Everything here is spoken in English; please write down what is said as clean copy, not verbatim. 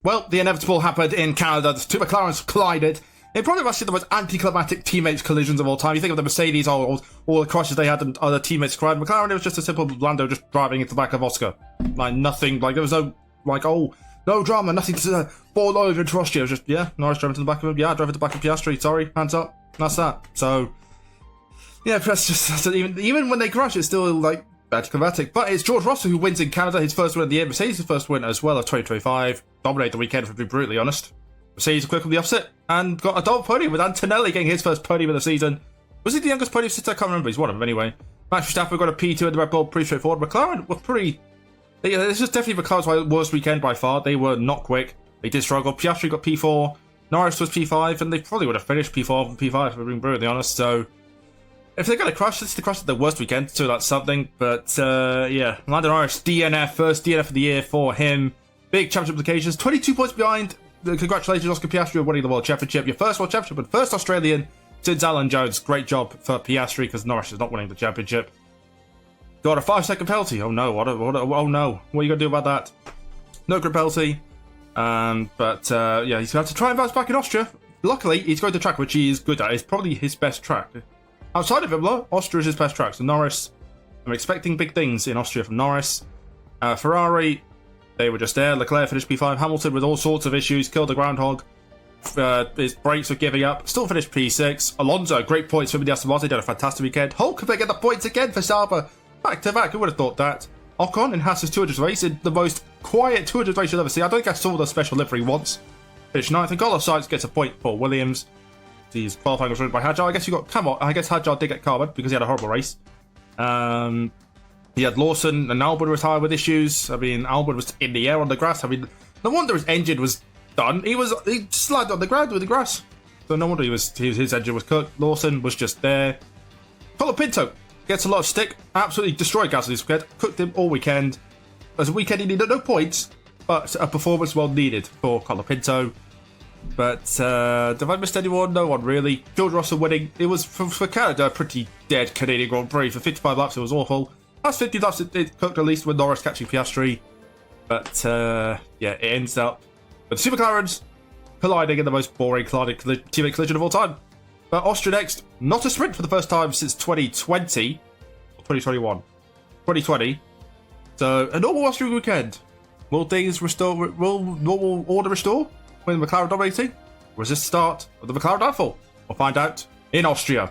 Well, the inevitable happened in Canada. The two McLarens collided. It probably must be the most anticlimactic teammates collisions of all time. You think of the Mercedes, all the crashes they had and other teammates collided. McLaren, it was just a simple Lando just driving into the back of Oscar. Like, nothing, like, there was no, like, oh, no drama, nothing to fall over into Austria. It was just, yeah, Norris drove into the back of him. Yeah, I drove into the back of Piastri. Sorry, hands up. That's that. So, yeah, that's just, even when they crash, it's still, like, anticlimactic. But it's George Russell who wins in Canada, his first win of the year. Mercedes' first win as well of 2025. Dominated the weekend, to be brutally honest. Mercedes quick on the opposite and got a double podium with Antonelli getting his first podium of the season. Was he the youngest podium sitter? I can't remember. He's one of them anyway. Max Verstappen got a P2 in the Red Bull, pretty straightforward. McLaren were pretty... this was definitely McLaren's worst weekend by far. They were not quick. They did struggle. Piastri got P4. Norris was P5, and they probably would have finished P4 and P5, if we're being brutally honest. So, if they're going to crash, this is the crash of their worst weekend, so that's something. But, yeah, Lando Norris, DNF, first DNF of the year for him. Big championship implications. 22 points behind. Congratulations, Oscar Piastri, on winning the World Championship. Your first World Championship, and first Australian since Alan Jones. Great job for Piastri, because Norris is not winning the championship. Got a 5-second penalty. Oh no, oh no. What are you going to do about that? No grid penalty. Yeah, he's going to have to try and bounce back in Austria. Luckily, he's going to track which he is good at. It's probably his best track. Outside of Imola, Austria is his best track. So Norris, I'm expecting big things in Austria from Norris. Ferrari, they were just there. Leclerc finished P5. Hamilton with all sorts of issues. Killed the groundhog. His brakes were giving up. Still finished P6. Alonso, great points for him in the Aston Martin. Did a fantastic weekend. Hulk, they get the points again for Sauber. Back to back. Who would have thought that? Ocon in Haas's 200 race, in the most quiet 200 race you'll ever see. I don't think I saw the special livery once. Finished 9th. And Carlos Sainz gets a point for Williams. His qualifying was run by Hadjar. I guess you got... Come on. I guess Hadjar did get carbon because he had a horrible race. He had Lawson and Albon retired with issues. I mean, Albon was in the air on the grass. I mean, no wonder his engine was done. He slid on the ground with the grass. So no wonder his engine was cooked. Lawson was just there. Colapinto gets a lot of stick. Absolutely destroyed Gasly this weekend. Cooked him all weekend. As a weekend, he needed no points, but a performance well needed for Colapinto. But have I missed anyone? No one really. George Russell winning. It was for Canada a pretty dead Canadian Grand Prix. For 55 laps, it was awful. Last 50 laps, it cooked at least with Norris catching Piastri. But yeah, it ends up with the Super McLarens colliding in the most boring teammate collision of all time. But Austria next, not a sprint for the first time since 2020 or 2021. 2020. So a normal Austrian weekend. Will things restore? Will normal order restore when McLaren dominating? Or is this the start of the McLaren downfall? We'll find out in Austria.